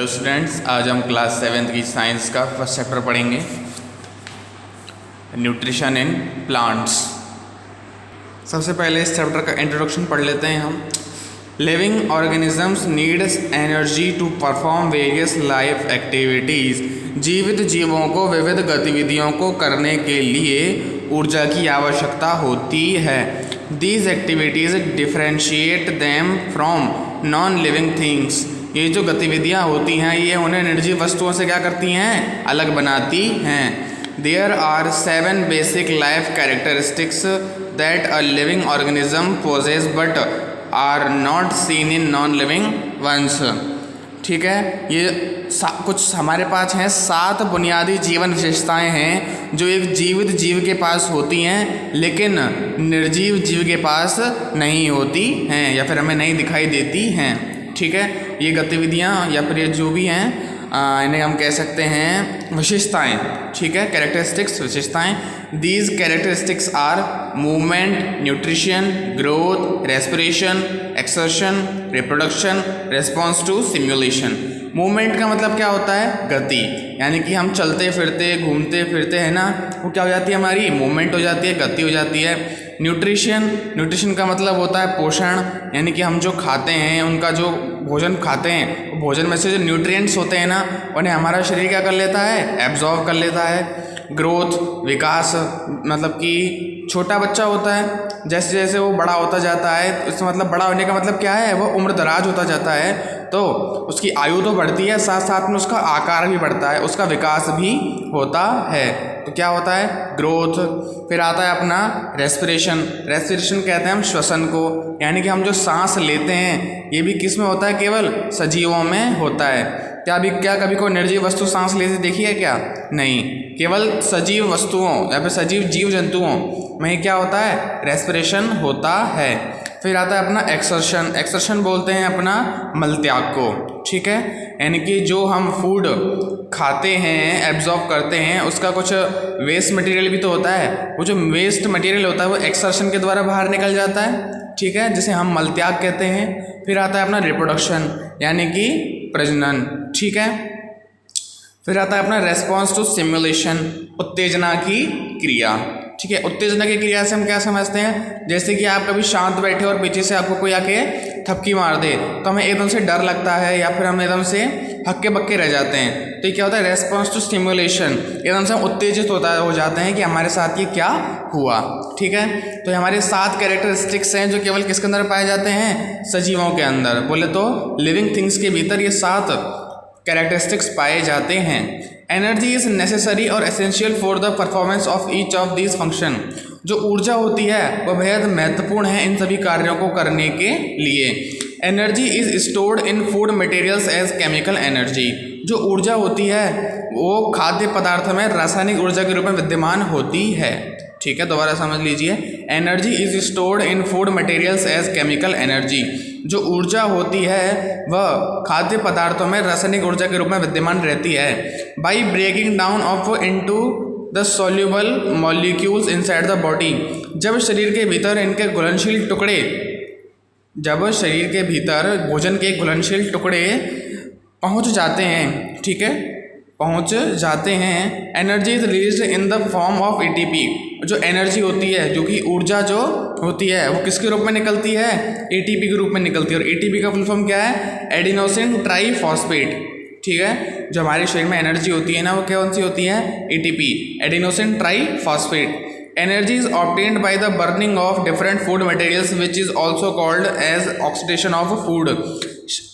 Hello students, आज हम class 7th की साइंस का फर्स्ट चैप्टर पढ़ेंगे, न्यूट्रिशन इन प्लांट्स। सबसे पहले इस चैप्टर का इंट्रोडक्शन पढ़ लेते हैं हम। Living organisms needs energy to perform various life activities. जीवित जीवों को विविध गतिविधियों को करने के लिए ऊर्जा की आवश्यकता होती है। These activities differentiate them from non living things. ये जो गतिविधियाँ होती हैं ये उन्हें निर्जीव वस्तुओं से क्या करती हैं, अलग बनाती हैं। There are 7 basic life characteristics that a living organism possess but are not seen in non living ones. ठीक है, ये कुछ हमारे पास हैं 7 बुनियादी जीवन विशेषताएं हैं जो एक जीवित जीव के पास होती हैं लेकिन निर्जीव जीव के पास नहीं होती हैं या फिर हमें नहीं दिखाई देती हैं। ठीक है, ये गतिविधियाँ या फिर ये जो भी हैं इन्हें हम कह सकते हैं विशेषताएं। ठीक है, कैरेक्टरिस्टिक्स, विशेषताएं। These characteristics are movement, nutrition, growth, respiration, excretion, reproduction, response to stimulation. Movement का मतलब क्या होता है, गति, यानी कि हम चलते फिरते घूमते फिरते हैं ना, वो क्या हो जाती है, हमारी मूवमेंट हो जाती है, गति हो जाती है। न्यूट्रिशन का मतलब होता है पोषण, यानी कि हम जो खाते हैं, उनका जो भोजन खाते हैं, भोजन में से जो न्यूट्रिएंट्स होते हैं ना, उन्हें हमारा शरीर क्या कर लेता है, एब्जॉर्व कर लेता है। ग्रोथ, विकास, मतलब कि छोटा बच्चा होता है, जैसे जैसे वो बड़ा होता जाता है, इसका मतलब बड़ा होने का मतलब क्या है, वो उम्र दराज होता जाता है तो उसकी आयु तो बढ़ती है, साथ साथ में उसका आकार भी बढ़ता है, उसका विकास भी होता है। तो क्या होता है, ग्रोथ। फिर आता है अपना रेस्पिरेशन कहते हैं हम श्वसन को, यानी कि हम जो सांस लेते हैं ये भी किस में होता है, केवल सजीवों में होता है। क्या कभी कोई निर्जीव वस्तु सांस लेते देखी है क्या, नहीं, केवल सजीव वस्तुओं या फिर सजीव जीव जंतुओं में क्या होता है, रेस्पिरेशन होता है। फिर आता है अपना एक्सर्शन बोलते हैं अपना मलत्याग को। ठीक है, यानी कि जो हम फूड खाते हैं, एब्जॉर्ब करते हैं, उसका कुछ वेस्ट मटेरियल भी तो होता है, वो जो वेस्ट मटेरियल होता है वो एक्सर्शन के द्वारा बाहर निकल जाता है। ठीक है, जिसे हम मलत्याग कहते हैं। फिर आता है अपना रिप्रोडक्शन, यानी कि प्रजनन। ठीक है, फिर आता है अपना रेस्पॉन्स टू स्टिम्युलेशन, उत्तेजना की क्रिया। ठीक है, उत्तेजना की क्रिया से हम क्या समझते हैं, जैसे कि आप कभी शांत बैठे और पीछे से आपको कोई आके थपकी मार दे तो हमें एकदम से डर लगता है या फिर हम एकदम से हक्के बक्के रह जाते हैं। तो ये क्या होता है, रेस्पॉन्स टू स्टिम्युलेशन, एकदम से हम उत्तेजित हो जाते हैं कि हमारे साथ ये क्या हुआ। ठीक है, तो ये हमारे 7 कैरेक्टरिस्टिक्स हैं जो केवल किसके अंदर पाए जाते हैं, सजीवों के अंदर। बोले तो लिविंग थिंग्स के भीतर ये 7 कैरेक्टरिस्टिक्स पाए जाते हैं। एनर्जी इज़ नेसेसरी और essential for the performance of each of these function. जो ऊर्जा होती है वह बेहद महत्वपूर्ण है इन सभी कार्यों को करने के लिए। Energy is stored in food materials as chemical energy. जो ऊर्जा होती है वो खाद्य पदार्थों में रासायनिक ऊर्जा के रूप में विद्यमान होती है। ठीक है, दोबारा समझ लीजिए। Energy is stored in food materials as chemical energy. जो ऊर्जा होती है वह खाद्य पदार्थों में रासायनिक ऊर्जा के रूप में विद्यमान रहती है। By breaking down of into the soluble molecules inside the body. जब शरीर के भीतर इनके घुलनशील टुकड़े, जब शरीर के भीतर भोजन के घुलनशील टुकड़े पहुंच जाते हैं, ठीक है, पहुंच जाते हैं, energy is released in the form of ATP. जो एनर्जी होती है, जो कि ऊर्जा जो होती है वो किसके रूप में निकलती है, एटीपी के रूप में निकलती है। और एटीपी का फुल फॉर्म क्या है, एडिनोसिन ट्राईफॉस्फेट। ठीक है, जो हमारे शरीर में एनर्जी होती है ना वो कौन सी होती है, ATP, adenosine triphosphate. Energy is obtained by the burning of different food materials which is also called as oxidation of food.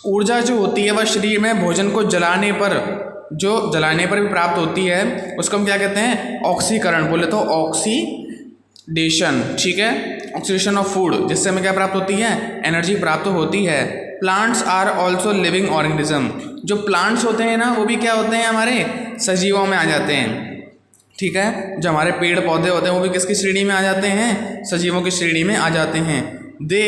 ऊर्जा जो होती है वह शरीर में भोजन को जलाने पर भी प्राप्त होती है, उसको हम क्या कहते हैं, ऑक्सीकरण। बोले तो ऑक्सीडेशन। ठीक है, ऑक्सीडेशन ऑफ फूड, जिससे हमें क्या प्राप्त होती है, एनर्जी प्राप्त होती है। Plants are also living organism. जो प्लांट्स होते हैं ना वो भी क्या होते हैं, हमारे सजीवों में आ जाते हैं। ठीक है, जो हमारे पेड़ पौधे होते हैं वो भी किसकी श्रेणी में आ जाते हैं, सजीवों की श्रेणी में आ जाते हैं। They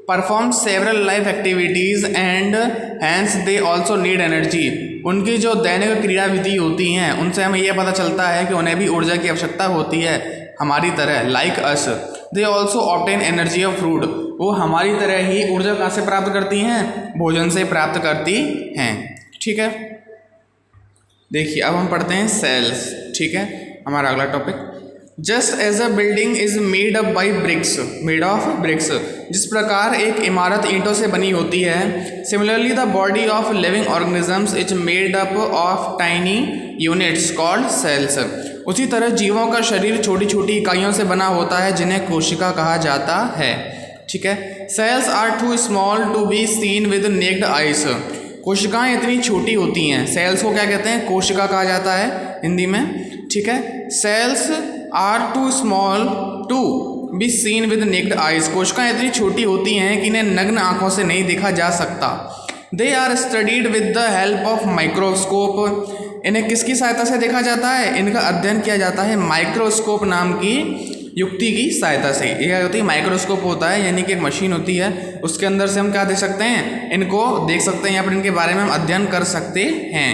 perform several life activities and hence they also need energy. उनकी जो दैनिक क्रियाविधि होती हैं उनसे हमें यह पता चलता है कि उन्हें भी ऊर्जा की आवश्यकता होती है हमारी तरह, like us. They also obtain energy of food. वो हमारी तरह ही ऊर्जा कहाँ से प्राप्त करती हैं, भोजन से प्राप्त करती हैं। ठीक है, देखिए अब हम पढ़ते हैं सेल्स। ठीक है, हमारा अगला topic, just as a building is made of bricks, जिस प्रकार एक इमारत ईंटों से बनी होती है, similarly the body of living organisms is made up of tiny units called cells. उसी तरह जीवों का शरीर छोटी छोटी इकाइयों से बना होता है जिन्हें कोशिका कहा जाता है। ठीक है, cells are too small to be seen with naked eyes. कोशिकाएं इतनी छोटी होती हैं, सेल्स को क्या कहते हैं, कोशिका कहा जाता है हिंदी में। ठीक है, cells are too small to be seen with naked eyes. कोशिकाएं इतनी छोटी होती हैं कि इन्हें नग्न आंखों से नहीं देखा जा सकता। They are studied with the help of microscope. इन्हें किसकी सहायता से देखा जाता है, इनका अध्ययन किया जाता है माइक्रोस्कोप नाम की युक्ति की सहायता से। ये क्या होती है, माइक्रोस्कोप होता है, यानी कि एक मशीन होती है, उसके अंदर से हम क्या देख सकते हैं, इनको देख सकते हैं, या फिर इनके बारे में हम अध्ययन कर सकते हैं।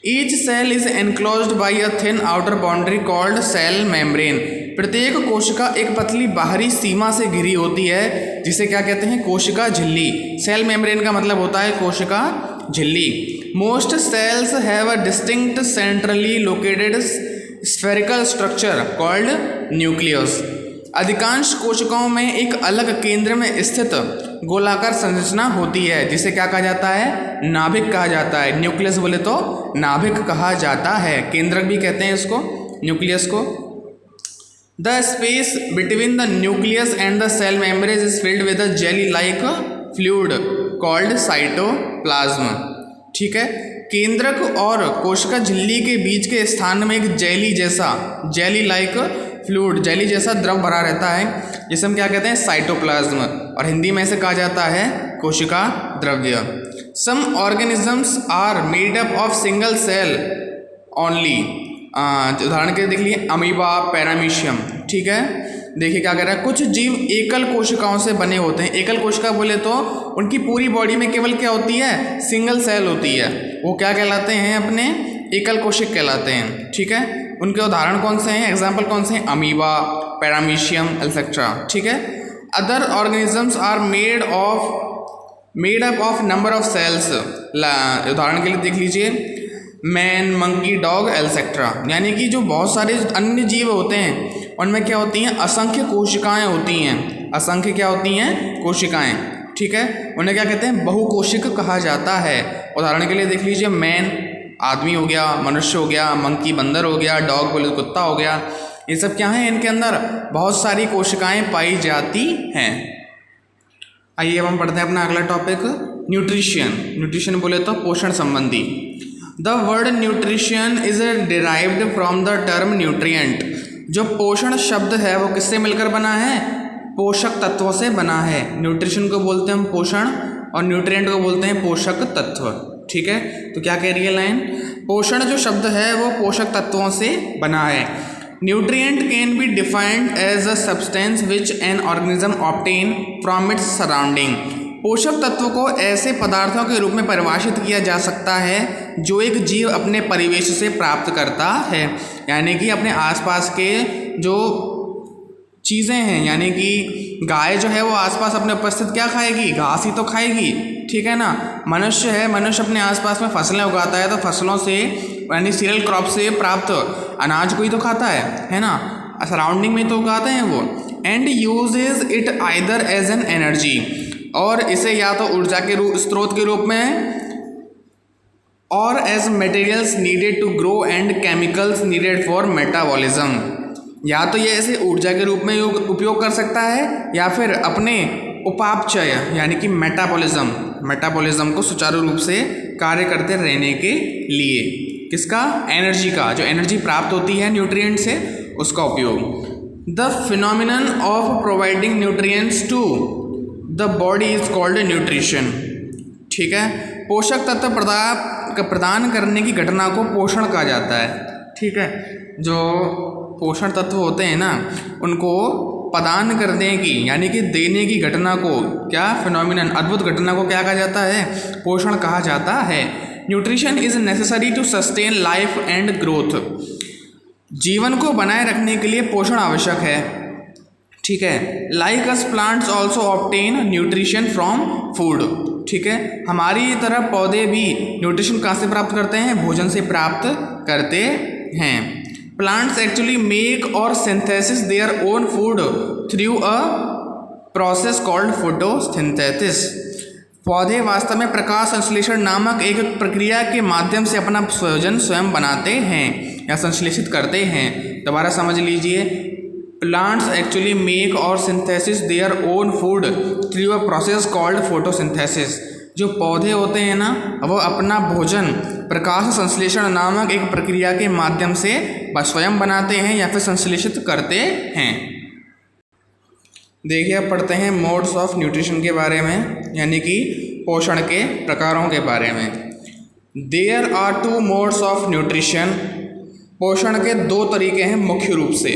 Each cell is enclosed by a thin outer boundary called cell membrane. प्रत्येक कोशिका एक पतली बाहरी सीमा से घिरी होती है जिसे क्या कहते हैं, कोशिका झिल्ली। सेल मेम्ब्रेन का मतलब होता है कोशिका झिल्ली। Most cells have a distinct centrally located spherical structure called nucleus. अधिकांश कोशिकाओं में एक अलग केंद्र में स्थित गोलाकार संरचना होती है जिसे क्या कहा जाता है, नाभिक कहा जाता है। न्यूक्लियस बोले तो नाभिक कहा जाता है, केंद्रक भी कहते हैं इसको, न्यूक्लियस को। The space between the nucleus and the cell membrane is filled with a jelly like fluid called cytoplasm. ठीक है, केंद्रक और कोशिका झिल्ली के बीच के स्थान में एक जेली लाइक फ्लूइड, जेली जैसा द्रव भरा रहता है जिसे हम क्या कहते हैं, साइटोप्लाज्म, और हिंदी में इसे कहा जाता है कोशिका द्रव्य। Some organisms are made up of single cell only. उदाहरण के लिए देख लीजिए, अमीबा, पैरामीशियम। ठीक है, देखिए क्या कह रहा है, कुछ जीव एकल कोशिकाओं से बने होते हैं। एकल कोशिका बोले तो उनकी पूरी बॉडी में केवल क्या होती है, सिंगल सेल होती है, वो क्या कहलाते हैं, अपने एकल कोशिक कहलाते हैं। ठीक है, उनके उदाहरण कौन से हैं, एग्जाम्पल कौन से हैं, अमीबा, पैरामीशियम एटसेट्रा। ठीक है, other organisms are made up of number of cells. उदाहरण के लिए देख लीजिए, मैन, मंकी, डॉग एटसेट्रा, यानी कि जो बहुत सारे अन्य जीव होते हैं उनमें क्या होती हैं, असंख्य कोशिकाएं होती हैं। असंख्य क्या होती हैं, कोशिकाएं। ठीक है, उन्हें क्या कहते हैं, बहुकोशिक कहा जाता है। उदाहरण के लिए देख लीजिए, मैन आदमी हो गया, मनुष्य हो गया, मंकी बंदर हो गया, डॉग बोले कुत्ता हो गया। ये सब क्या है, इनके अंदर बहुत सारी कोशिकाएं पाई जाती हैं। आइए अब हम पढ़ते हैं अपना अगला टॉपिक, न्यूट्रिशन। न्यूट्रिशन बोले तो पोषण संबंधी। The word nutrition is derived from the term nutrient. जो पोषण शब्द है वो किससे मिलकर बना है, पोषक तत्वों से बना है। न्यूट्रिशन को बोलते हैं हम पोषण, और न्यूट्रिएंट को बोलते हैं पोषक तत्व। ठीक है, तो क्या कह रही है लाइन, पोषण जो शब्द है वो पोषक तत्वों से बना है। Nutrient can be defined as a substance which an organism obtain from its surrounding. पोषक तत्व को ऐसे पदार्थों के रूप में परिभाषित किया जा सकता है जो एक जीव अपने परिवेश से प्राप्त करता है, यानी कि अपने आसपास के जो चीज़ें हैं, यानी कि गाय जो है वो आसपास अपने उपस्थित क्या खाएगी, घास ही तो खाएगी। ठीक है ना, मनुष्य है, मनुष्य अपने आसपास में फसलें उगाता है, तो फसलों से यानी सीरियल क्रॉप से प्राप्त अनाज को ही तो खाता है ना, सराउंडिंग में तो उगाते हैं वो। And uses it either as an energy, और इसे या तो ऊर्जा के स्रोत के रूप में, और as materials needed to grow and chemicals needed for metabolism. या तो ये ऐसे ऊर्जा के रूप में उपयोग कर सकता है, या फिर अपने उपापचय यानी कि मेटाबॉलिज्म को सुचारू रूप से कार्य करते रहने के लिए, किसका, एनर्जी का, जो एनर्जी प्राप्त होती है न्यूट्रिएंट से, उसका उपयोग। The phenomenon of providing nutrients to the body is called nutrition. ठीक है, पोषक तत्व प्रदान करने की घटना को पोषण कहा जाता है। ठीक है, जो पोषण तत्व होते हैं ना, उनको प्रदान करने की यानी कि देने की घटना को क्या, फिनोमिनन, अद्भुत घटना को क्या कहा जाता है, पोषण कहा जाता है। Nutrition is necessary to sustain life and growth. जीवन को बनाए रखने के लिए पोषण आवश्यक है। ठीक है, like us plants also obtain nutrition from food. ठीक है। हमारी तरह पौधे भी न्यूट्रिशन कहाँ से प्राप्त करते हैं? भोजन से प्राप्त करते हैं। प्लांट्स एक्चुअली मेक और synthesis there own food through a process called photosynthesis. पौधे वास्तव में प्रकाश संश्लेषण नामक एक प्रक्रिया के माध्यम से अपना भोजन स्वयं बनाते हैं या संश्लेषित करते हैं। दोबारा समझ लीजिए, प्लांट्स एक्चुअली मेक और synthesis there own food through a process called photosynthesis. जो पौधे होते हैं ना, वो अपना भोजन प्रकाश संश्लेषण नामक एक प्रक्रिया के माध्यम से स्वयं बनाते हैं या फिर संश्लेषित करते हैं। देखिए, अब पढ़ते हैं मोड्स ऑफ न्यूट्रिशन के बारे में, यानी कि पोषण के प्रकारों के बारे में। There are 2 modes of nutrition. पोषण के 2 तरीके हैं मुख्य रूप से,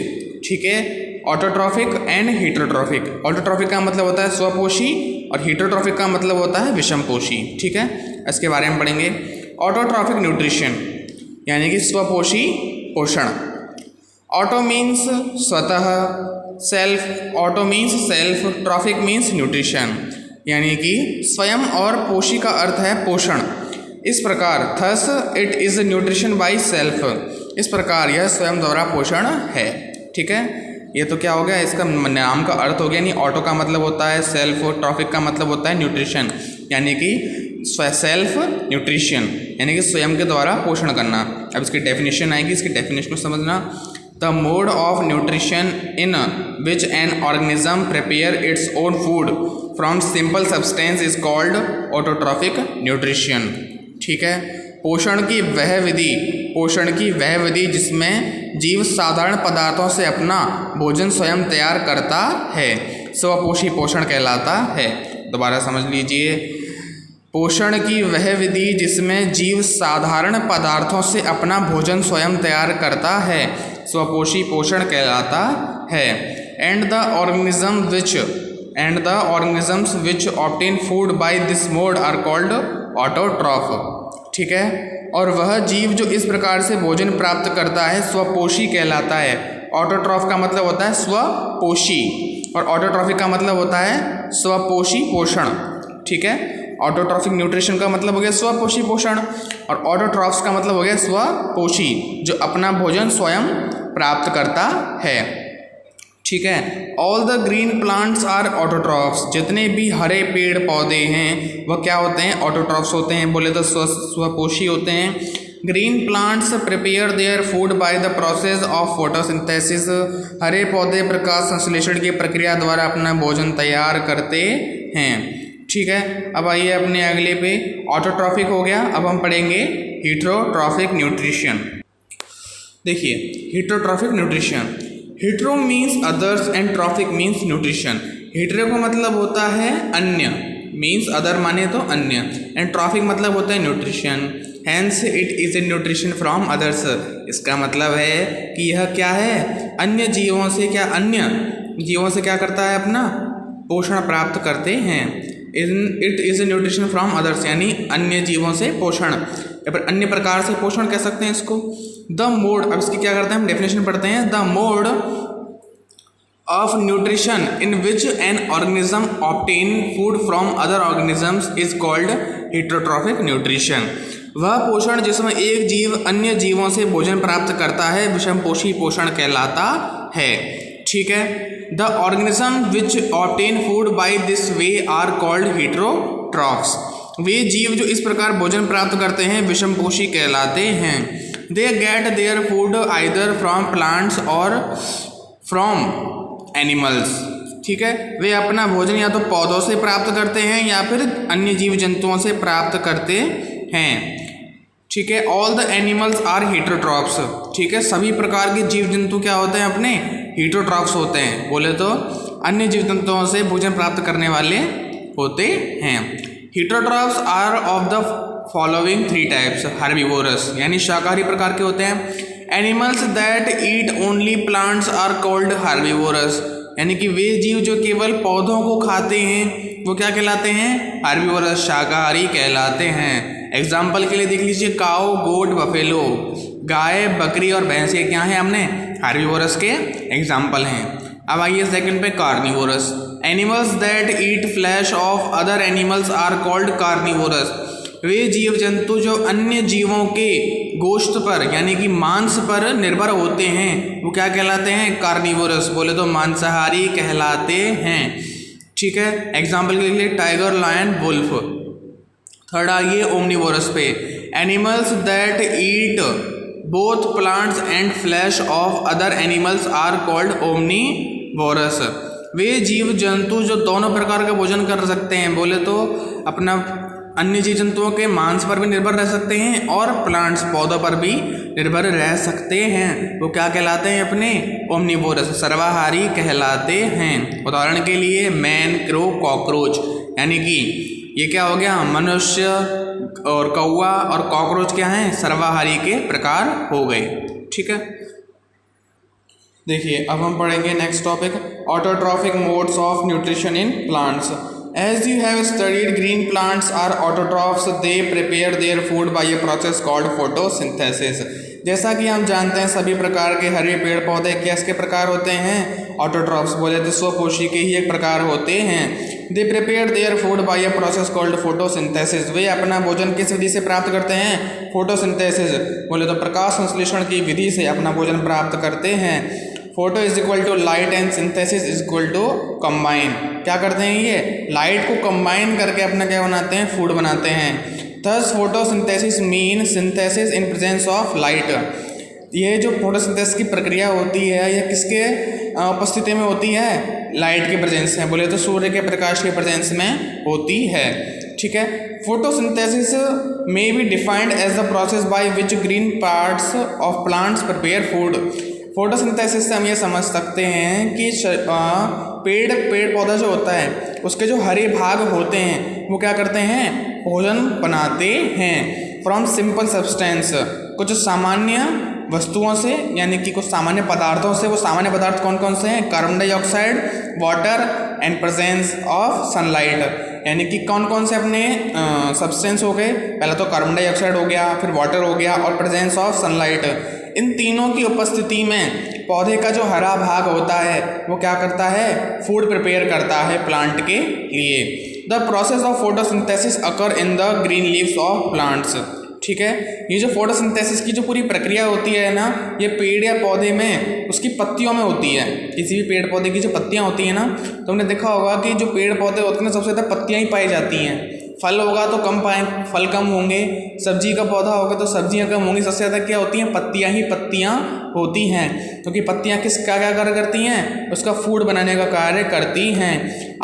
ठीक है। Autotrophic and heterotrophic. ऑटोट्रॉफिक का मतलब होता है स्वपोषी और हीटरोट्रॉफिक का मतलब होता है विषमपोषी, ठीक है। इसके बारे में पढ़ेंगे। ऑटोट्रॉफिक न्यूट्रिशन यानी कि स्वपोषी पोषण। ऑटो मीन्स स्वतः, self, auto means self, trophic means nutrition, यानी कि स्वयं, और पोषी का अर्थ है पोषण। इस प्रकार thus it is nutrition by self. इस प्रकार यह स्वयं द्वारा पोषण है, ठीक है। ये तो क्या हो गया, इसका नाम का अर्थ हो गया। नहीं, ऑटो का मतलब होता है सेल्फ और ट्रॉफिक का मतलब होता है न्यूट्रिशन, यानी कि सेल्फ न्यूट्रिशन, यानी कि स्वयं के द्वारा पोषण करना। अब इसकी डेफिनेशन आएगी, इसकी डेफिनेशन को समझना। The mode of nutrition in which an organism prepare its own food from simple substance is called autotrophic nutrition, ठीक है। पोषण की वह विधि जिसमें जीव साधारण पदार्थों से अपना भोजन स्वयं तैयार करता है, स्वपोषी पोषण कहलाता है। दोबारा समझ लीजिए, पोषण की वह विधि जिसमें जीव साधारण पदार्थों से अपना भोजन स्वयं तैयार करता है, स्वपोषी पोषण कहलाता है। And the organisms which obtain food by this mode are called autotroph, ठीक है। और वह जीव जो इस प्रकार से भोजन प्राप्त करता है स्वपोषी कहलाता है। ऑटोट्रॉफ का मतलब होता है स्वपोषी और ऑटोट्रॉफिक का मतलब होता है स्वपोषी पोषण, ठीक है। ऑटोट्रॉफिक न्यूट्रिशन का मतलब हो गया स्वपोषी पोषण और ऑटोट्रॉफ्स का मतलब हो गया स्वपोषी, जो अपना भोजन स्वयं प्राप्त करता है, ठीक है। All the green plants are autotrophs. जितने भी हरे पेड़ पौधे हैं वह क्या होते हैं? ऑटोट्रॉफ्स होते हैं। बोले तो स्वपोषी होते हैं। Green plants prepare their food by the process of photosynthesis. हरे पौधे प्रकाश संश्लेषण की प्रक्रिया द्वारा अपना भोजन तैयार करते हैं, ठीक है। अब आइए अपने अगले पे, ऑटोट्रॉफिक हो गया। अब हम पढ़ेंगे हीटरोट्रॉफिक न्यूट्रिशन। देखिए, heterotrophic nutrition, hetero means others and trophic means nutrition. Hetero का मतलब होता है अन्य, मीन्स अदर माने तो अन्य, एंड ट्रॉफिक मतलब होता है nutrition. Hence it is a nutrition from others. इसका मतलब है कि यह क्या है? अन्य जीवों से क्या करता है? अपना पोषण प्राप्त करते हैं। It is a nutrition from others, यानी अन्य जीवों से पोषण या फिर अन्य प्रकार से पोषण कह सकते हैं इसको। द मोड, अब इसकी क्या करते हैं हम, डेफिनेशन पढ़ते हैं। The mode of nutrition in which an organism obtain food from other organisms is called heterotrophic nutrition. वह पोषण जिसमें एक जीव अन्य जीवों से भोजन प्राप्त करता है विषमपोषी पोषण कहलाता है, ठीक है। The organism which obtain food by this way are called heterotrophs. वे जीव जो इस प्रकार भोजन प्राप्त करते हैं विषमपोषी कहलाते हैं। They get their food either from plants और फ्रॉम एनिमल्स, ठीक है। वे अपना भोजन या तो पौधों से प्राप्त करते हैं या फिर अन्य जीव जंतुओं से प्राप्त करते हैं, ठीक है। ऑल द एनिमल्स आर हीटरोट्रॉफ्स, ठीक है। सभी प्रकार के जीव जंतु क्या होते हैं? अपने हीटरोट्रॉफ्स होते हैं। बोले तो अन्य जीव जंतुओं से भोजन प्राप्त करने वाले होते हैं। Heterotrophs are of the following 3 types. Herbivorous यानी शाकाहारी प्रकार के होते हैं। Animals that eat only plants are called herbivorous, यानी कि वे जीव जो केवल पौधों को खाते हैं वो क्या कहलाते हैं? हर्बीवोरस, शाकाहारी कहलाते हैं। एग्जाम्पल के लिए देख लीजिए, काऊ, गोट, बफेलो, गाय, बकरी और भैंस, ये क्या है? हमने हर्बीवोरस के एग्जाम्पल हैं। अब आइए सेकंड पे, carnivorous. Animals that eat flesh of other animals are called carnivorous. वे जीव जंतु जो अन्य जीवों के गोश्त पर यानी कि मांस पर निर्भर होते हैं वो क्या कहलाते हैं? कार्निवोरस। बोले तो मांसाहारी कहलाते हैं। ठीक है, एग्जाम्पल के लिए टाइगर, लायन, वुल्फ। थर्ड आइए ओमनिवोरस पे, animals that eat both plants and flesh of other animals are called omnivorous. वे जीव जंतु जो दोनों प्रकार का भोजन कर सकते हैं, बोले तो अपना अन्य जीव जंतुओं के मांस पर भी निर्भर रह सकते हैं और प्लांट्स पौधों पर भी निर्भर रह सकते हैं, वो क्या कहलाते हैं? अपने ओमनिवोरस, सर्वाहारी कहलाते हैं। उदाहरण के लिए मैन, क्रो, कॉकरोच, यानी कि ये क्या हो गया? मनुष्य और कौवा और कॉकरोच क्या हैं? सर्वाहारी के प्रकार हो गए। ठीक है, देखिए अब हम पढ़ेंगे next topic, autotrophic modes of nutrition in plants. As you have studied, green plants are autotrophs. They prepare their food by a process called photosynthesis. जैसा कि हम जानते हैं सभी प्रकार के हरे पेड़ पौधे किसके प्रकार होते हैं? ऑटोट्रॉफ्स। बोले तो स्वपोषी के ही एक प्रकार होते हैं। They prepare their food by a process called photosynthesis. वे अपना भोजन किस विधि से प्राप्त करते हैं? फोटोसिंथेसिस। बोले तो प्रकाश संश्लेषण की विधि से अपना भोजन प्राप्त करते हैं। Photo is equal to light and synthesis is equal to combine. क्या करते हैं? ये लाइट को कंबाइन करके अपना क्या बनाते हैं? फूड बनाते हैं। Thus photosynthesis mean synthesis in presence of light. ये जो फोटोसिंथेसिस की प्रक्रिया होती है यह किसके उपस्थिति में होती है? लाइट के प्रेजेंस में। बोले तो सूर्य के प्रकाश के प्रेजेंस में होती है। ठीक है, photosynthesis may be defined as the process by which green parts of plants prepare food. Photosynthesis से हम ये समझ सकते हैं कि पेड़ पौधा जो होता है उसके जो हरे भाग होते हैं वो क्या करते हैं? भोजन बनाते हैं। फ्रॉम सिंपल सब्सटेंस, कुछ सामान्य वस्तुओं से यानी कि कुछ सामान्य पदार्थों से। वो सामान्य पदार्थ कौन कौन से हैं? Carbon dioxide, water and presence of sunlight. यानी कि कौन कौन से अपने सब्सटेंस हो गए? पहला तो कार्बन डाइऑक्साइड हो गया, फिर वाटर हो गया और प्रेजेंस ऑफ सनलाइट। इन तीनों की उपस्थिति में पौधे का जो हरा भाग होता है वो क्या करता है? फूड प्रिपेयर करता है प्लांट के लिए। The process of photosynthesis occur in the green leaves of plants. ठीक है, ये जो फोटोसिंथेसिस की जो पूरी प्रक्रिया होती है ना, ये पेड़ या पौधे में उसकी पत्तियों में होती है। किसी भी पेड़ पौधे की जो पत्तियां होती हैं ना, तो हमने देखा होगा कि जो पेड़ पौधे होते हैं ना सबसे ज़्यादा पत्तियां ही पाई जाती हैं। फल होगा तो कम पाए, फल कम होंगे। सब्जी का पौधा होगा तो सब्जियां कम होंगी। सबसे ज़्यादा क्या होती हैं? पत्तियां ही पत्तियां होती हैं, क्योंकि पत्तियां किस क्या क्या कार्य करती हैं? उसका फूड बनाने का कार्य करती हैं।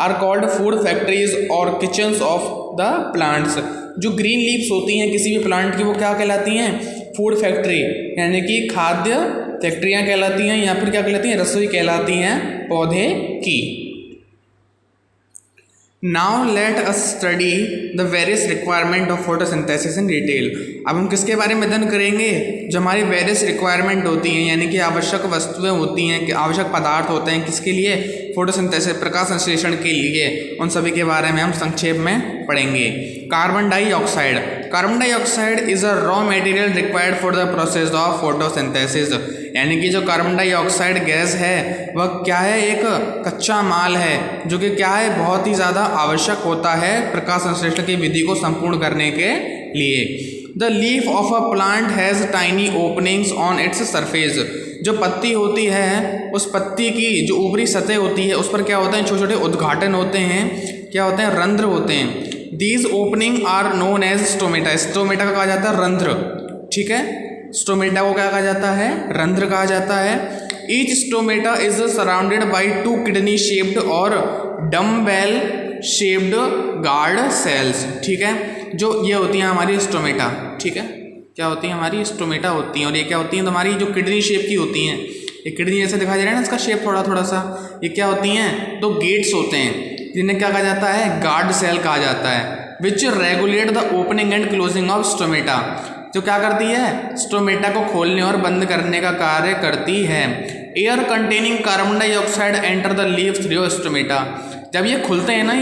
आर कॉल्ड फूड फैक्ट्रीज और किचन्स ऑफ द प्लांट्स। जो ग्रीन लीव्स होती हैं किसी भी प्लांट की वो क्या कहलाती हैं? फूड फैक्ट्री, यानी कि खाद्य फैक्ट्रियाँ कहलाती हैं, या फिर क्या कहलाती हैं? रसोई कहलाती हैं पौधे की। Now let us study the various requirement of photosynthesis in detail. अब हम किसके बारे में अध्ययन करेंगे? जो हमारी various requirement होती हैं यानी कि आवश्यक वस्तुएं होती हैं, कि आवश्यक पदार्थ होते हैं किसके लिए? फोटोसिंथेसिस, प्रकाश संश्लेषण के लिए। उन सभी के बारे में हम संक्षेप में पढ़ेंगे। Carbon dioxide. Carbon dioxide is a raw material required for the process of photosynthesis. यानी कि जो कार्बन डाइऑक्साइड गैस है वह क्या है? एक कच्चा माल है जो कि क्या है? बहुत ही ज़्यादा आवश्यक होता है प्रकाश संश्लेषण की विधि को संपूर्ण करने के लिए। The leaf of a plant has tiny openings on its surface. जो पत्ती होती है उस पत्ती की जो ऊपरी सतह होती है उस पर क्या होते हैं? छोटे छोटे उद्घाटन होते हैं। क्या होते हैं? रंध्र होते हैं। These opening are known as stomata. Stomata का कहा जाता है रंध्र। ठीक है, स्टोमेटा को क्या कहा जाता है? रंध्र कहा जाता है। Each stomata is surrounded by 2 kidney shaped और डम्बेल शेप्ड गार्ड सेल्स। ठीक है, जो ये होती हैं हमारी स्टोमेटा। ठीक है, क्या होती हैं? हमारी स्टोमेटा होती हैं। और ये क्या होती हैं? तो हमारी जो किडनी शेप की होती हैं, ये किडनी जैसे दिखाई दे रहा है ना, इसका शेप थोड़ा थोड़ा सा। ये क्या होती हैं? तो गेट्स होते हैं जिन्हें क्या कहा जाता है? गार्ड सेल कहा जाता है। विच regulate the opening and closing of stomata. जो क्या करती है? स्टोमेटा को खोलने और बंद करने का कार्य करती है। Air containing carbon dioxide enter the leaves through stomata. जब ये खुलते हैं ना,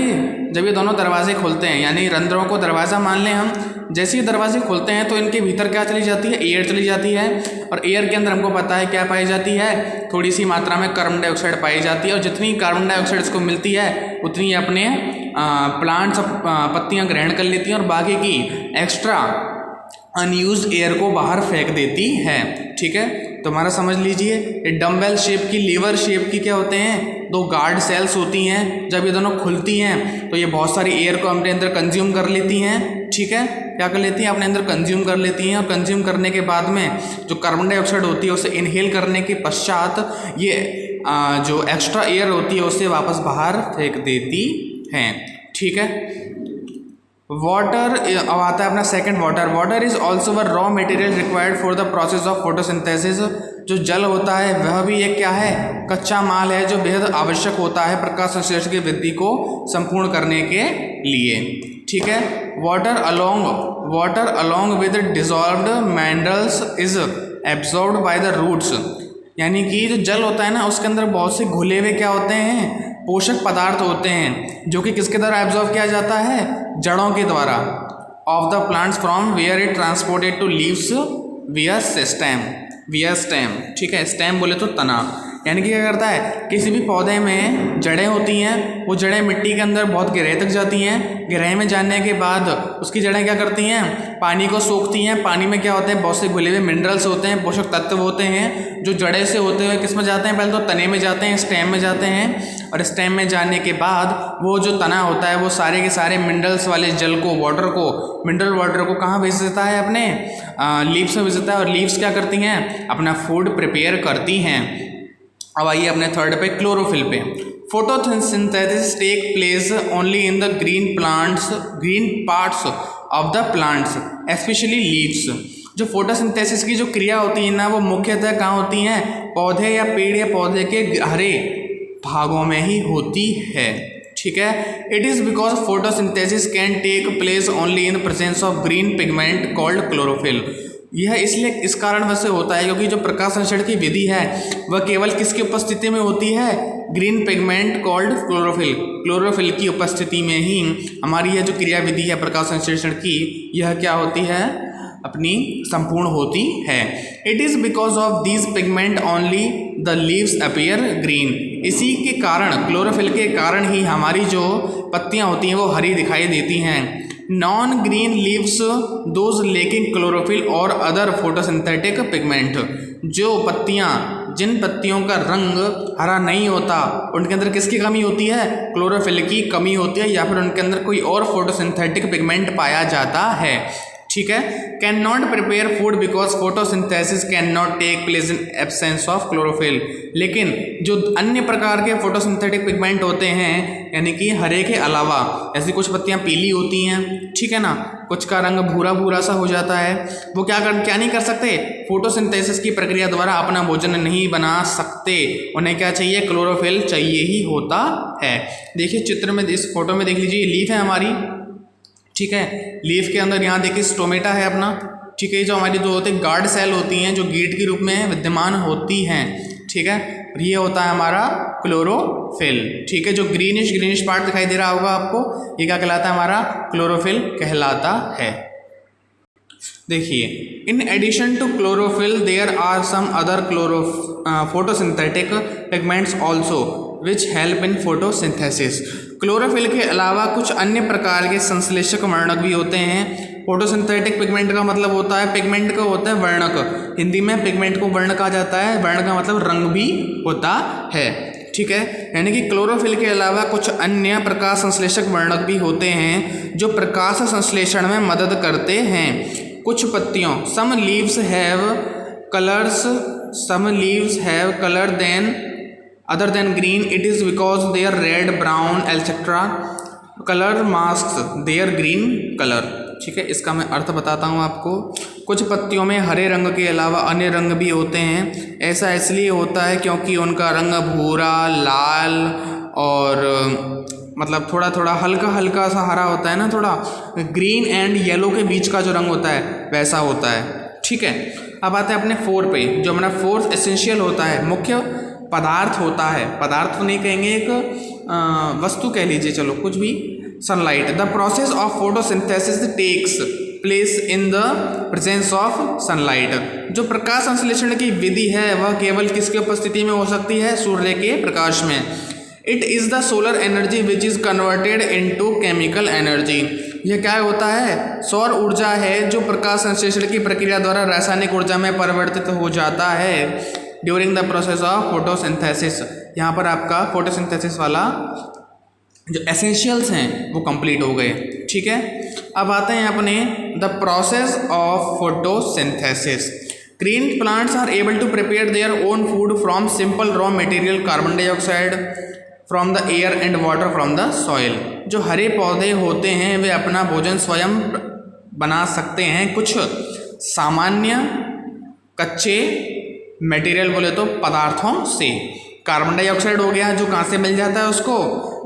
जब ये दोनों दरवाजे खुलते हैं, यानी रंध्रों को दरवाज़ा मान लें हम, जैसे ही दरवाजे खुलते हैं तो इनके भीतर क्या चली जाती है, एयर चली जाती है। और एयर के अंदर हमको पता है क्या पाई जाती है, थोड़ी सी मात्रा में कार्बन डाइऑक्साइड पाई जाती है। और जितनी कार्बन डाइऑक्साइड इसको मिलती है उतनी अपने प्लांट्स पत्तियाँ ग्रहण कर लेती हैं और बाकी की एक्स्ट्रा अनयूज्ड एयर को बाहर फेंक देती है। ठीक है, तो हमारा समझ लीजिए, ये डम्बेल शेप की, लीवर शेप की क्या होते हैं, दो गार्ड सेल्स होती हैं। जब ये दोनों खुलती हैं तो ये बहुत सारी एयर को अपने अंदर कंज्यूम कर लेती हैं। ठीक है, क्या कर लेती हैं, अपने अंदर कंज्यूम कर लेती हैं। और कंज्यूम करने के बाद में जो कार्बन डाइऑक्साइड होती है उसे इनहेल करने के पश्चात ये जो एक्स्ट्रा एयर होती है उसे वापस बाहर फेंक देती हैं। ठीक है, वाटर अब आता है अपना second, water. Water is also a raw material required for the process of photosynthesis. जो जल होता है वह भी एक क्या है, कच्चा माल है जो बेहद आवश्यक होता है प्रकाश संश्लेषण की वृद्धि को संपूर्ण करने के लिए। ठीक है, water along with dissolved minerals is absorbed by the roots. यानी कि जो जल होता है ना उसके अंदर बहुत से घुले हुए क्या होते हैं, पोषक पदार्थ होते हैं, जो कि किसके द्वारा एब्जॉर्ब किया जाता है, जड़ों के द्वारा, of the plants from where it transported to leaves via stem. ठीक है, स्टेम बोले तो तना। यानी कि क्या करता है, किसी भी पौधे में जड़ें होती हैं, वो जड़ें मिट्टी के अंदर बहुत गहराई तक जाती हैं। गहराई में जाने के बाद उसकी जड़ें क्या करती हैं, पानी को सोखती हैं। पानी में क्या होते हैं, बहुत से घुले हुए मिनरल्स होते हैं, पोषक तत्व होते हैं, जो जड़े से होते हुए किस में जाते हैं, पहले तो तने में जाते हैं, स्टेम में जाते हैं। और स्टेम में जाने के बाद वो जो तना होता है वो सारे के सारे मिनरल्स वाले जल को, मिनरल वाटर को कहाँ भेज देता है, अपने लीव्स में भेज देता है। और लीव्स क्या करती हैं, अपना फूड प्रिपेयर करती हैं। अब आइए अपने थर्ड पे, क्लोरोफिल पे। Photosynthesis take place only in the green parts of the plants especially leaves. जो फोटोसिंथेसिस की जो क्रिया होती है ना, वो मुख्यतः कहाँ होती हैं, पौधे या पेड़ या पौधे के हरे भागों में ही होती है। ठीक है, it is because photosynthesis can take place only in presence of green pigment called chlorophyll. यह इसलिए इस कारण वैसे होता है क्योंकि जो प्रकाश संश्लेषण की विधि है वह केवल किसकी उपस्थिति में होती है, ग्रीन पिगमेंट कॉल्ड क्लोरोफिल की उपस्थिति में ही हमारी यह जो क्रिया विधि है प्रकाश संश्लेषण की, यह क्या होती है, अपनी संपूर्ण होती है। It is because of these pigment only the leaves appear green. इसी के कारण, क्लोरोफिल के कारण ही हमारी जो पत्तियां होती हैं वो हरी दिखाई देती हैं। Non green leaves those lacking chlorophyll और अदर फोटोसिंथेटिक पिगमेंट। जो पत्तियां, जिन पत्तियों का रंग हरा नहीं होता, उनके अंदर किसकी कमी होती है, क्लोरोफिल की कमी होती है, या फिर उनके अंदर कोई और फोटोसिंथेटिक पिगमेंट पाया जाता है। ठीक है, can not prepare food because photosynthesis can not take place in absence of chlorophyll. लेकिन जो अन्य प्रकार के फोटोसिंथेटिक पिगमेंट होते हैं, यानी कि हरे के अलावा, ऐसी कुछ पत्तियां पीली होती हैं, ठीक है ना, कुछ का रंग भूरा भूरा सा हो जाता है, वो क्या नहीं कर सकते, फोटोसिंथेसिस की प्रक्रिया द्वारा अपना भोजन नहीं बना सकते। उन्हें क्या चाहिए, क्लोरोफिल चाहिए ही होता है। देखिए चित्र में, इस फोटो में देख लीजिए, लीफ है हमारी, ठीक है, लीफ के अंदर यहाँ देखिए स्टोमेटा है अपना, ठीक है, जो हमारी जो होते हैं गार्ड सेल होती हैं, जो गिट के रूप में विद्यमान होती हैं, ठीक है, ये होता है हमारा क्लोरोफिल। ठीक है, जो ग्रीनिश पार्ट दिखाई दे रहा होगा आपको, ये क्या कहलाता है, हमारा क्लोरोफिल कहलाता है। देखिए, in addition to chlorophyll there are some other photosynthetic pigments also which help in photosynthesis. Chlorophyll के अलावा कुछ अन्य प्रकार के संश्लेषक वर्णक भी होते हैं। फोटोसिंथेटिक पिगमेंट का मतलब होता है, पिगमेंट का होता है वर्णक, हिंदी में पिगमेंट को वर्ण कहा जाता है, वर्ण का मतलब रंग भी होता है। ठीक है, यानी कि क्लोरोफिल के अलावा कुछ अन्य प्रकाश संश्लेषक वर्णक भी होते हैं जो प्रकाश संश्लेषण में मदद करते हैं। कुछ पत्तियों, some leaves have colour then other than green, it is because their red, brown, etc. color masks their green color। ठीक है, इसका मैं अर्थ बताता हूँ आपको। कुछ पत्तियों में हरे रंग के अलावा अन्य रंग भी होते हैं। ऐसा इसलिए होता है क्योंकि उनका रंग भूरा, लाल और मतलब थोड़ा थोड़ा हल्का सा हरा होता है ना, थोड़ा ग्रीन एंड येलो के बीच का जो रंग होता है वैसा होता है। ठीक है, अब आते हैं अपने 4 पे, जो हमारा 4th एसेंशियल होता है, मुख्य पदार्थ होता है, पदार्थ तो नहीं कहेंगे, एक वस्तु कह लीजिए, चलो कुछ भी, sunlight. The process of photosynthesis takes place in the presence of sunlight. जो प्रकाश संश्लेषण की विधि है वह केवल किसकी उपस्थिति में हो सकती है? सूर्य के प्रकाश में। It is the solar energy which is converted into chemical energy. यह क्या होता है? सौर ऊर्जा है जो प्रकाश संश्लेषण की प्रक्रिया द्वारा रासायनिक ऊर्जा में परिवर्तित हो जाता है during the process of photosynthesis. यहाँ पर आपका फोटोसिंथेसिस वाला जो एसेंशियल्स हैं वो कंप्लीट हो गए। ठीक है, अब आते हैं अपने the process of photosynthesis. Green plants are able to prepare their own food from simple raw material carbon dioxide from the air and water from the soil. जो हरे पौधे होते हैं वे अपना भोजन स्वयं बना सकते हैं कुछ सामान्य कच्चे मटेरियल बोले तो पदार्थों से। कार्बन डाइऑक्साइड हो गया जो कहाँ से मिल जाता है? उसको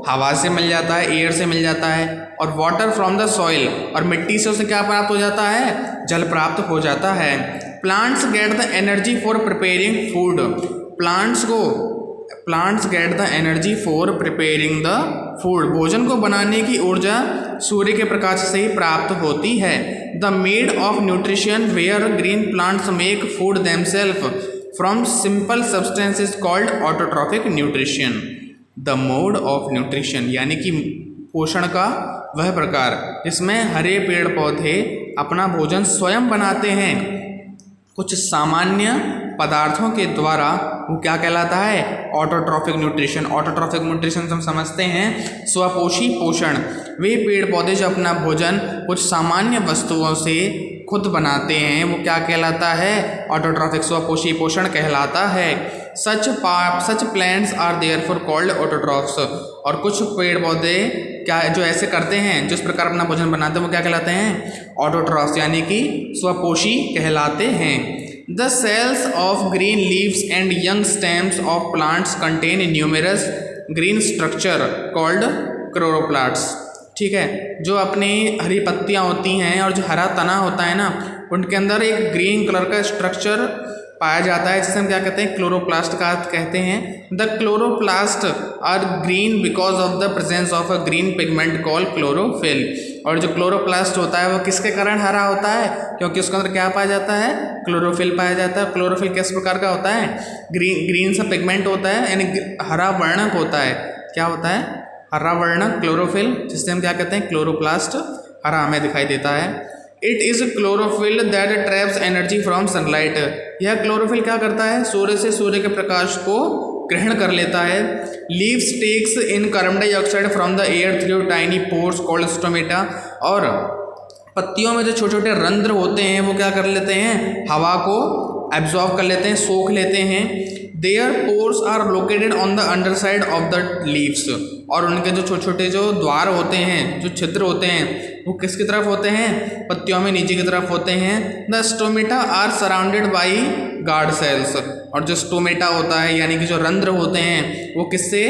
हवा से मिल जाता है, एयर से मिल जाता है। और वाटर फ्रॉम द सॉइल, और मिट्टी से उसे क्या प्राप्त हो जाता है? जल प्राप्त हो जाता है। Plants get the energy for preparing food. Plants get the energy for preparing the food. भोजन को बनाने की ऊर्जा सूर्य के प्रकाश से ही प्राप्त होती है। The made of nutrition where green plants make food themselves from simple substance is called autotrophic nutrition. The mode of nutrition यानी कि पोषण का वह प्रकार जिसमें हरे पेड़ पौधे अपना भोजन स्वयं बनाते हैं कुछ सामान्य पदार्थों के द्वारा, वो क्या कहलाता है? Autotrophic nutrition. ऑटोट्रॉफिक न्यूट्रिशन हम समझते हैं स्वपोषी पोषण। वे पेड़ पौधे जो अपना भोजन कुछ सामान्य वस्तुओं से खुद बनाते हैं वो क्या कहलाता है? ऑटोट्रॉफिक स्वपोषी पोषण कहलाता है। Such plants are therefore called autotrophs. और कुछ पेड़ पौधे क्या जो ऐसे करते हैं जिस प्रकार अपना भोजन बनाते हैं वो क्या कहलाते हैं? ऑटोट्रॉफ्स यानी कि स्वपोषी कहलाते हैं। The cells of green leaves and young stems of plants contain numerous green structure called chloroplast. ठीक है, जो अपनी हरी पत्तियां होती हैं और जो हरा तना होता है ना, उनके अंदर एक ग्रीन कलर का स्ट्रक्चर पाया जाता है जिसे हम क्या कहते हैं? क्लोरोप्लास्ट का कहते हैं। The chloroplast are green because of the presence of a green pigment called chlorophyll. और जो क्लोरोप्लास्ट होता है वो किसके कारण हरा होता है? क्योंकि उसके अंदर क्या पाया जाता है? क्लोरोफिल पाया जाता है। क्लोरोफिल किस प्रकार का होता है? ग्रीन सा पिगमेंट होता है, यानी हरा वर्णक होता है। क्या होता है? हरा वर्णक क्लोरोफिल, जिससे हम क्या कहते हैं? क्लोरोप्लास्ट हरा हमें दिखाई देता है। It is chlorophyll that traps energy from sunlight. यह क्लोरोफिल क्या करता है? सूर्य के प्रकाश को ग्रहण कर लेता है। Leaves takes in carbon dioxide from the air through tiny pores called stomata. और पत्तियों में जो छोटे छोटे रंध्र होते हैं वो क्या कर लेते हैं? हवा को एब्जॉर्ब कर लेते हैं, सोख लेते हैं। Their pores are located on the under side of the leaves. और उनके जो छोटे छोटे जो द्वार होते हैं, जो छिद्र होते हैं, वो किसकी तरफ होते हैं? पत्तियों में नीचे की तरफ होते हैं। The stomata are surrounded by guard cells. और जो स्टोमेटा होता है यानी कि जो रंध्र होते हैं वो किससे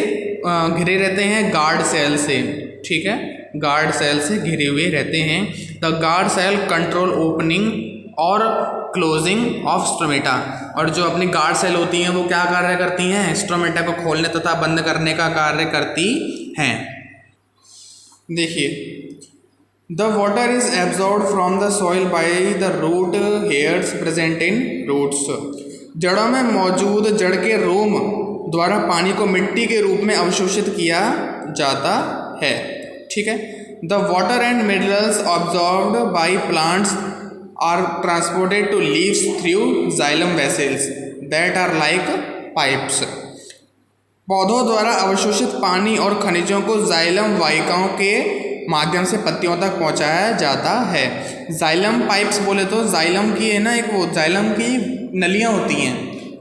घिरे रहते हैं? गार्ड सेल से। ठीक है, गार्ड सेल से घिरे हुए रहते हैं। The guard cell control opening और क्लोजिंग ऑफ स्टोमेटा। और जो अपनी गार्ड सेल होती हैं वो क्या कार्य करती हैं? स्टोमेटा को खोलने तथा बंद करने का कार्य करती हैं। देखिए, the water is absorbed from the soil by the root hairs present in roots. जड़ों में मौजूद जड़ के रोम द्वारा पानी को मिट्टी के रूप में अवशोषित किया जाता है। ठीक है, the water and minerals absorbed by plants are transported to leaves through xylem vessels that are like pipes। पौधों द्वारा अवशोषित पानी और खनिजों को जाइलम वाहिकाओं के माध्यम से पत्तियों तक पहुंचाया जाता है। जाइलम पाइप्स बोले तो जाइलम की है ना, एक वो जाइलम की नलियां होती हैं।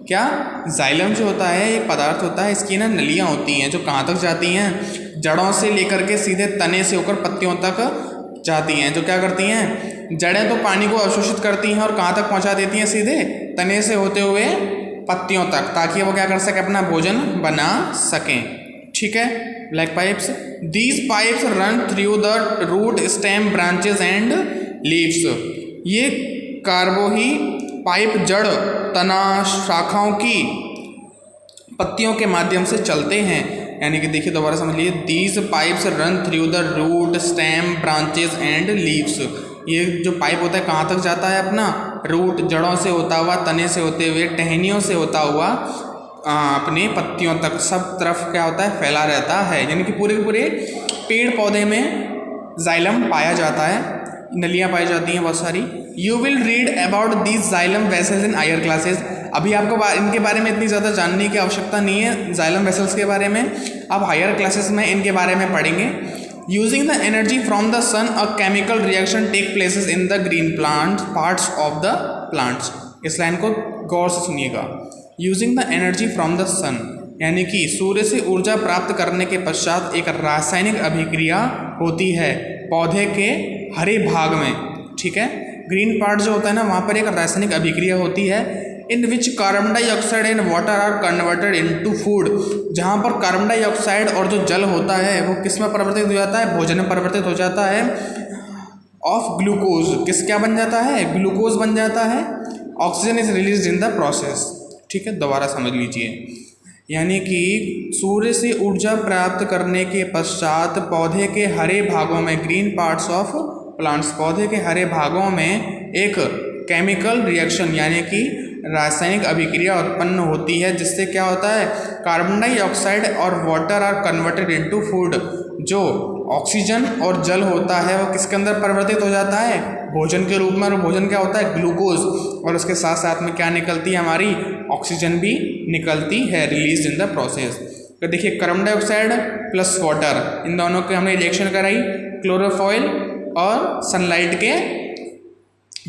क्या? जाइलम जो होता है एक पदार्थ होता है, इसकी ना नलियां होती हैं जो कहाँ तक जाती हैं? जड़ों से लेकर के सीधे तने से होकर पत्तियों तक जाती हैं। जो क्या करती हैं? जड़ें तो पानी को अवशोषित करती हैं और कहाँ तक पहुँचा देती हैं? सीधे तने से होते हुए पत्तियों तक, ताकि वो क्या कर सके? अपना भोजन बना सकें। ठीक है, black pipes. These pipes run through the root stem branches and leaves. ये कार्बोही पाइप जड़, तना, शाखाओं की पत्तियों के माध्यम से चलते हैं। यानी कि देखिए दोबारा समझ लीजिए, these pipes run through the root, stem, branches and leaves. ये जो पाइप होता है कहाँ तक जाता है अपना, रूट जड़ों से होता हुआ, तने से होते हुए, टहनियों से होता हुआ अपने पत्तियों तक सब तरफ क्या होता है, फैला रहता है। यानी कि पूरे के पूरे पेड़ पौधे में जाइलम पाया जाता है, नलियाँ पाई जाती हैं बहुत सारी। You will read about these xylem vessels in higher classes. अभी आपको इनके बारे में इतनी ज़्यादा जानने की आवश्यकता नहीं है, जाइलम वेसल्स के बारे में आप हायर क्लासेस में इनके बारे में पढ़ेंगे। Using the energy from the sun a chemical reaction take places in the green plant parts of the plants. इस लाइन को गौर से सुनिएगा। Using the energy from the sun, यानी कि सूर्य से ऊर्जा प्राप्त करने के पश्चात एक रासायनिक अभिक्रिया होती है पौधे के हरे भाग में, ठीक है। ग्रीन पार्ट जो होता है ना, वहाँ पर एक रासायनिक अभिक्रिया होती है, in which carbon dioxide and water are converted into food. जहाँ पर कार्बन डाइऑक्साइड और जो जल होता है वो किस में परिवर्तित हो जाता है, भोजन में परिवर्तित हो जाता है। ऑफ ग्लूकोज, किस क्या बन जाता है, ग्लूकोज बन जाता है। Oxygen is release in the process, ठीक है। दोबारा समझ लीजिए, यानी कि सूर्य से ऊर्जा प्राप्त करने के पश्चात पौधे के हरे भागों में, ग्रीन पार्ट्स ऑफ प्लांट्स, पौधे के हरे भागों में एक केमिकल रिएक्शन यानी कि रासायनिक अभिक्रिया उत्पन्न होती है, जिससे क्या होता है, कार्बन डाइऑक्साइड और water are converted into food. जो ऑक्सीजन और जल होता है वो किसके अंदर परिवर्तित हो जाता है, भोजन के रूप में। और भोजन क्या होता है, ग्लूकोज, और उसके साथ साथ में क्या निकलती है, हमारी ऑक्सीजन भी निकलती है, रिलीज इन द प्रोसेस। तो देखिए कार्बन डाइऑक्साइड प्लस वाटर, इन दोनों के हमने रिएक्शन कराई क्लोरोफॉइल और सनलाइट के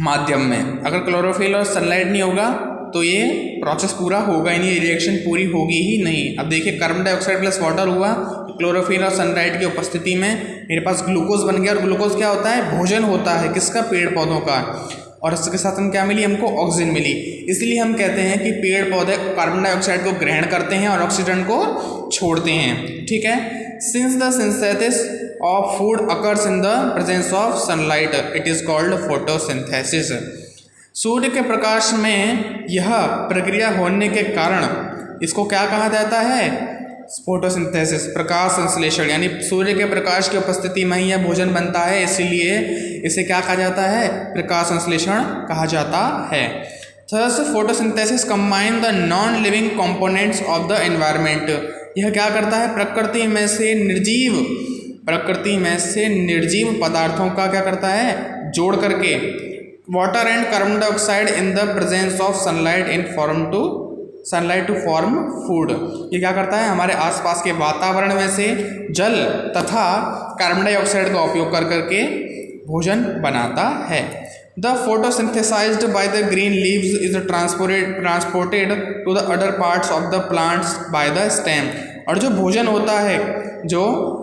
माध्यम में। अगर क्लोरोफिल और सनलाइट नहीं होगा तो ये प्रोसेस पूरा होगा ही नहीं, रिएक्शन पूरी होगी ही नहीं। अब देखिए कार्बन डाइऑक्साइड प्लस वाटर हुआ, क्लोरोफिल और सनलाइट की उपस्थिति में मेरे पास ग्लूकोज बन गया। और ग्लूकोज क्या होता है, भोजन होता है, किसका, पेड़ पौधों का। और इसके साथ हम क्या मिली, हमको ऑक्सीजन मिली। इसलिए हम कहते हैं कि पेड़ पौधे कार्बन डाइऑक्साइड को ग्रहण करते हैं और ऑक्सीजन को छोड़ते हैं, ठीक है। Since the synthesis of food occurs in the presence of sunlight, it is called photosynthesis. सूर्य के प्रकाश में यह प्रक्रिया होने के कारण इसको क्या कहा जाता है, फोटोसिंथेसिस, प्रकाश संश्लेषण। यानी सूर्य के प्रकाश की उपस्थिति में ही यह भोजन बनता है, इसीलिए इसे क्या कहा जाता है, प्रकाश संश्लेषण कहा जाता है। Thus photosynthesis combine the non living components of the environment. यह क्या करता है, प्रकृति में से निर्जीव पदार्थों का क्या करता है, जोड़ करके water and carbon dioxide in the presence of sunlight to form food. ये क्या करता है, हमारे आसपास के वातावरण में से जल तथा कार्बन डाइऑक्साइड का उपयोग कर करके भोजन बनाता है। The photosynthesized by the green leaves is transported to the other parts of the plants by the stem. और जो भोजन होता है, जो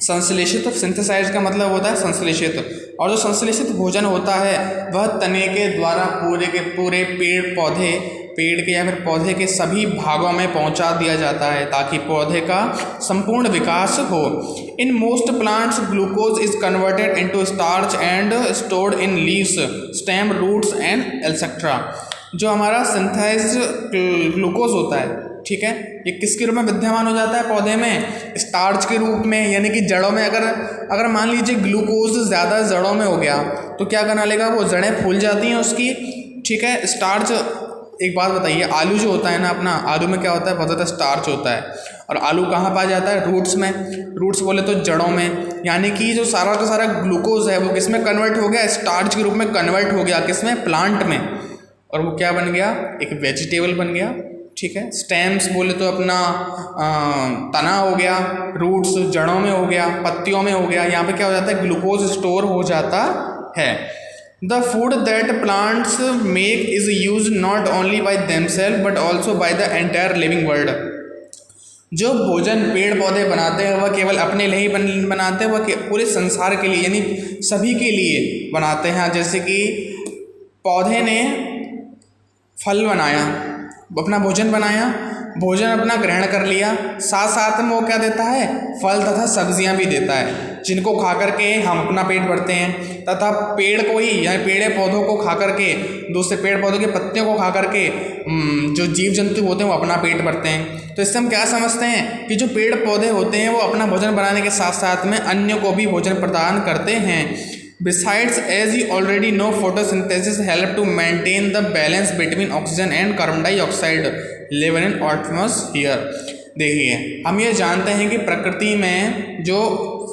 संश्लेषित, सिंथेसाइज का मतलब होता है संश्लेषित, और जो संश्लेषित भोजन होता है वह तने के द्वारा पूरे के पूरे पेड़ के या फिर पौधे के सभी भागों में पहुंचा दिया जाता है, ताकि पौधे का संपूर्ण विकास हो। In most plants glucose is converted into starch and stored in leaves, stem, roots and etcetera. जो हमारा सिंथेसाइज्ड ग्लूकोज होता है, ठीक है, ये किसके रूप में विद्यमान हो जाता है पौधे में, स्टार्च के रूप में। यानी कि जड़ों में अगर मान लीजिए ग्लूकोज ज़्यादा जड़ों में हो गया तो क्या करना लेगा, वो जड़ें फूल जाती हैं उसकी, ठीक है। स्टार्च, एक बात बताइए, आलू जो होता है ना अपना, आलू में क्या होता है, बहुत ज़्यादा स्टार्च होता है। और आलू कहाँ पाया जाता है, रूट्स में। रूट्स बोले तो जड़ों में। यानी कि जो सारा का सारा ग्लूकोज है वो किस में कन्वर्ट हो गया, स्टार्च के रूप में कन्वर्ट हो गया, किस में, प्लांट में। और वो क्या बन गया, एक वेजिटेबल बन गया, ठीक है। स्टेम्स बोले तो अपना तना हो गया, रूट्स जड़ों में हो गया, पत्तियों में हो गया। यहाँ पे क्या हो जाता है, ग्लूकोज स्टोर हो जाता है। The food that plants make is use not only by themselves but also by the entire living world. जो भोजन पेड़ पौधे बनाते हैं वह केवल अपने लिए ही बनाते हैं, वह पूरे संसार के लिए यानी सभी के लिए बनाते हैं। जैसे कि पौधे ने फल बनाया, अपना भोजन बनाया, भोजन अपना ग्रहण कर लिया, साथ साथ में वो क्या देता है, फल तथा सब्जियां भी देता है। जिनको खा करके हम अपना पेट भरते हैं, तथा पेड़ को ही या पेड़ पौधों को खा करके, दूसरे पेड़ पौधों के पत्तियों को खा करके जो जीव जंतु होते हैं वो अपना पेट भरते हैं। तो इससे हम क्या समझते हैं कि जो पेड़ पौधे होते हैं वो अपना भोजन बनाने के साथ साथ में अन्य को भी भोजन प्रदान करते हैं। Besides, as you already know, photosynthesis help to maintain the balance between oxygen and carbon dioxide level in atmosphere। देखिए, हम ये जानते हैं कि प्रकृति में जो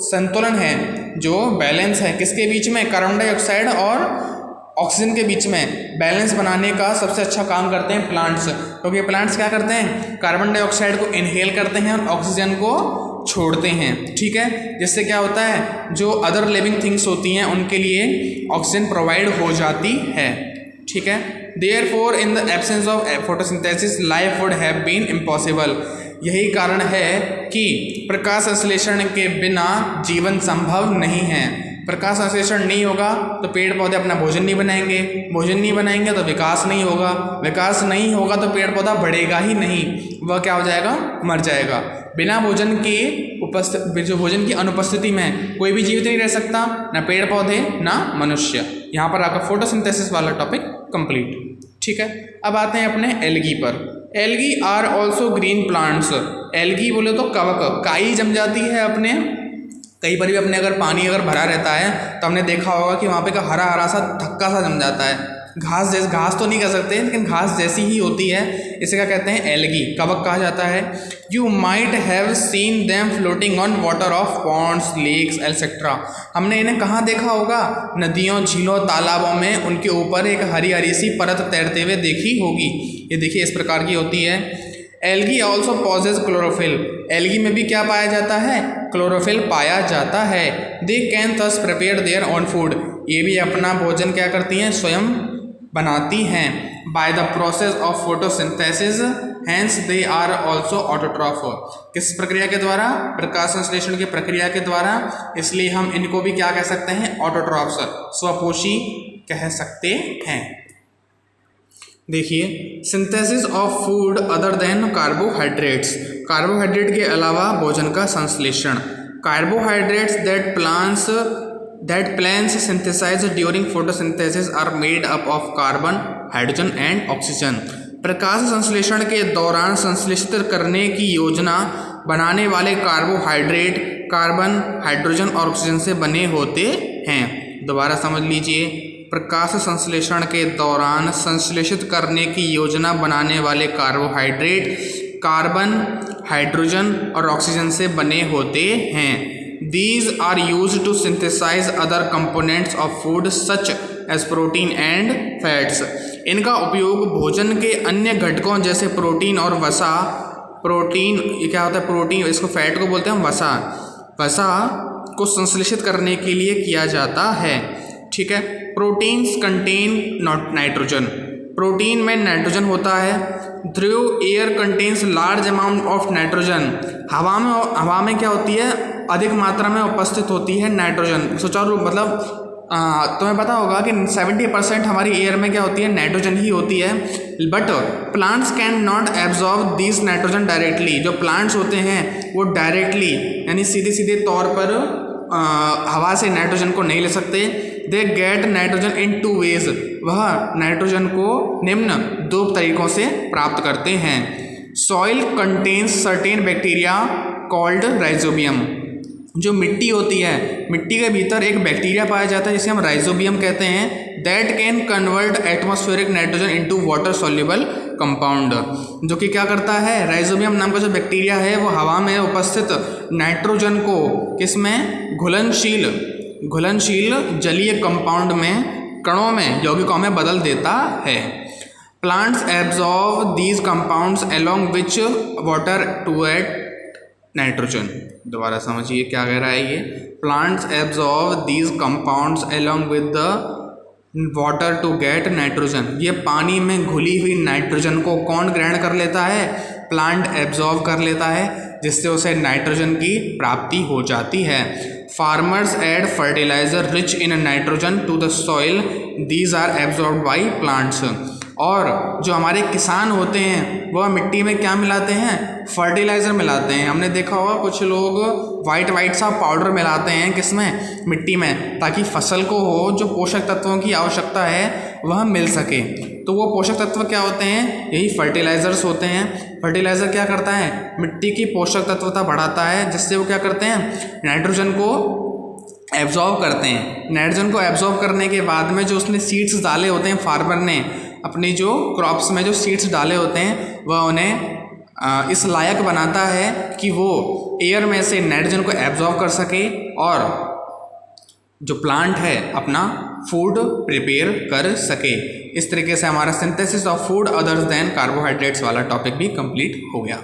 संतुलन है, जो बैलेंस है, किसके बीच में, कार्बन डाइऑक्साइड और ऑक्सीजन के बीच में बैलेंस बनाने का सबसे अच्छा काम करते हैं प्लांट्स। क्योंकि प्लांट्स क्या करते हैं, कार्बन डाइऑक्साइड को इनहेल करते हैं और ऑक्सीजन को छोड़ते हैं। ठीक है, जिससे क्या होता है, जो अदर लिविंग थिंग्स होती हैं उनके लिए ऑक्सीजन प्रोवाइड हो जाती है। ठीक है, therefore in the absence of photosynthesis life would have been impossible. यही कारण है कि प्रकाश संश्लेषण के बिना जीवन संभव नहीं है। प्रकाश संश्लेषण नहीं होगा तो पेड़ पौधे अपना भोजन नहीं बनाएंगे, भोजन नहीं बनाएंगे तो विकास नहीं होगा, विकास नहीं होगा तो पेड़ पौधा बढ़ेगा ही नहीं, वह क्या हो जाएगा, मर जाएगा। बिना भोजन के जो भोजन की अनुपस्थिति में कोई भी जीवित नहीं रह सकता, ना पेड़ पौधे ना मनुष्य। यहाँ पर आपका फोटोसिंथेसिस वाला टॉपिक कंप्लीट। ठीक है, अब आते हैं अपने एल्गी पर। Algae are also green plants. Algae बोले तो कवक, काई जम जाती है अपने, कई बार भी अपने अगर पानी अगर भरा रहता है तो हमने देखा होगा कि वहाँ पे का हरा हरा सा धक्का सा जम जाता है, घास तो नहीं कह सकते लेकिन घास जैसी ही होती है, इसे क्या कहते हैं, एल्गी, कवक कहा जाता है। You might have seen them floating on water of ponds, lakes etcetera. हमने इन्हें कहाँ देखा होगा, नदियों, झीलों, तालाबों में उनके ऊपर एक हरी हरी सी परत तैरते हुए देखी होगी। ये देखिए इस प्रकार की होती है। Algae also possess chlorophyll. Algae में भी क्या पाया जाता है, क्लोरोफिल पाया जाता है। They can thus prepare their own food. ये भी अपना भोजन क्या करती हैं, स्वयं बनाती हैं। By the process of photosynthesis hence they are also autotroph. किस प्रक्रिया के द्वारा, प्रकाश संश्लेषण की प्रक्रिया के द्वारा, इसलिए हम इनको भी क्या कह सकते हैं, ऑटोट्रॉफ्स, स्वपोषी कह सकते हैं। देखिए, synthesis of food other than carbohydrates. Carbohydrate के अलावा भोजन का संश्लेषण। Carbohydrates that plants synthesize during photosynthesis are made up of carbon, hydrogen and oxygen. प्रकाश संश्लेषण के दौरान संश्लेषित करने की योजना बनाने वाले कार्बोहाइड्रेट कार्बन, हाइड्रोजन और ऑक्सीजन से बने होते हैं। दोबारा समझ लीजिए, प्रकाश संश्लेषण के दौरान संश्लेषित करने की योजना बनाने वाले कार्बोहाइड्रेट कार्बन, हाइड्रोजन और ऑक्सीजन से बने होते हैं। These are used to synthesize other components of food such as protein and fats। इनका उपयोग भोजन के अन्य घटकों जैसे प्रोटीन और वसा, प्रोटीन ये क्या होता है, प्रोटीन, इसको फैट को बोलते हैं वसा, वसा को संश्लेषित करने के लिए किया जाता है। ठीक है, प्रोटीन्स कंटेन नाइट्रोजन। प्रोटीन में नाइट्रोजन होता है। Through air contains large amount of nitrogen. हवा में क्या होती है, अधिक मात्रा में उपस्थित होती है नाइट्रोजन। सुचारू मतलब तुम्हें पता होगा कि 70% हमारी एयर में क्या होती है, नाइट्रोजन ही होती है। But plants can not absorb this nitrogen directly. जो प्लांट्स होते हैं वो डायरेक्टली यानी सीधे सीधे तौर पर हवा से नाइट्रोजन को नहीं ले सकते। They get nitrogen in 2 ways. वह नाइट्रोजन को निम्न 2 तरीकों से प्राप्त करते हैं। Soil contains certain bacteria called rhizobium. जो मिट्टी होती है, मिट्टी के भीतर एक बैक्टीरिया पाया जाता है जिसे हम राइजोबियम कहते हैं। That can convert atmospheric nitrogen into water soluble compound. जो कि क्या करता है, राइजोबियम नाम का जो बैक्टीरिया है वो हवा में उपस्थित नाइट्रोजन को किसमें, घुलनशील जलीय कंपाउंड में, कणों में, यौगिकों में बदल देता है। Plants absorb these compounds along which water to at nitrogen. दोबारा समझिए क्या कह रहा है ये। Plants absorb these compounds along with the water to get nitrogen. ये पानी में घुली हुई नाइट्रोजन को कौन ग्रहण कर लेता है, प्लांट एब्जॉर्ब कर लेता है, जिससे उसे नाइट्रोजन की प्राप्ति हो जाती है। Farmers add fertilizer rich in nitrogen to the soil, these are absorb by plants. और जो हमारे किसान होते हैं वह मिट्टी में क्या मिलाते हैं, फर्टिलाइज़र मिलाते हैं। हमने देखा होगा कुछ लोग वाइट सा पाउडर मिलाते हैं किसमें, मिट्टी में, ताकि फसल को हो जो पोषक तत्वों की आवश्यकता है वह मिल सके। तो वो पोषक तत्व क्या होते हैं, यही फर्टिलाइज़र्स होते हैं। फर्टिलाइज़र क्या करता है, मिट्टी की पोषक तत्वता बढ़ाता है, जिससे वो क्या करते हैं, नाइट्रोजन को एब्जॉर्व करते हैं। नाइट्रोजन को एब्जॉर्व करने के बाद में जो उसने सीड्स डाले होते हैं, फार्मर ने अपनी जो क्रॉप्स में जो सीड्स डाले होते हैं वह उन्हें इस लायक बनाता है कि वो एयर में से नाइट्रोजन को एब्जॉर्व कर सके और जो प्लांट है अपना फूड प्रिपेयर कर सके। इस तरीके से हमारा synthesis of food others than carbohydrates वाला टॉपिक भी कंप्लीट हो गया।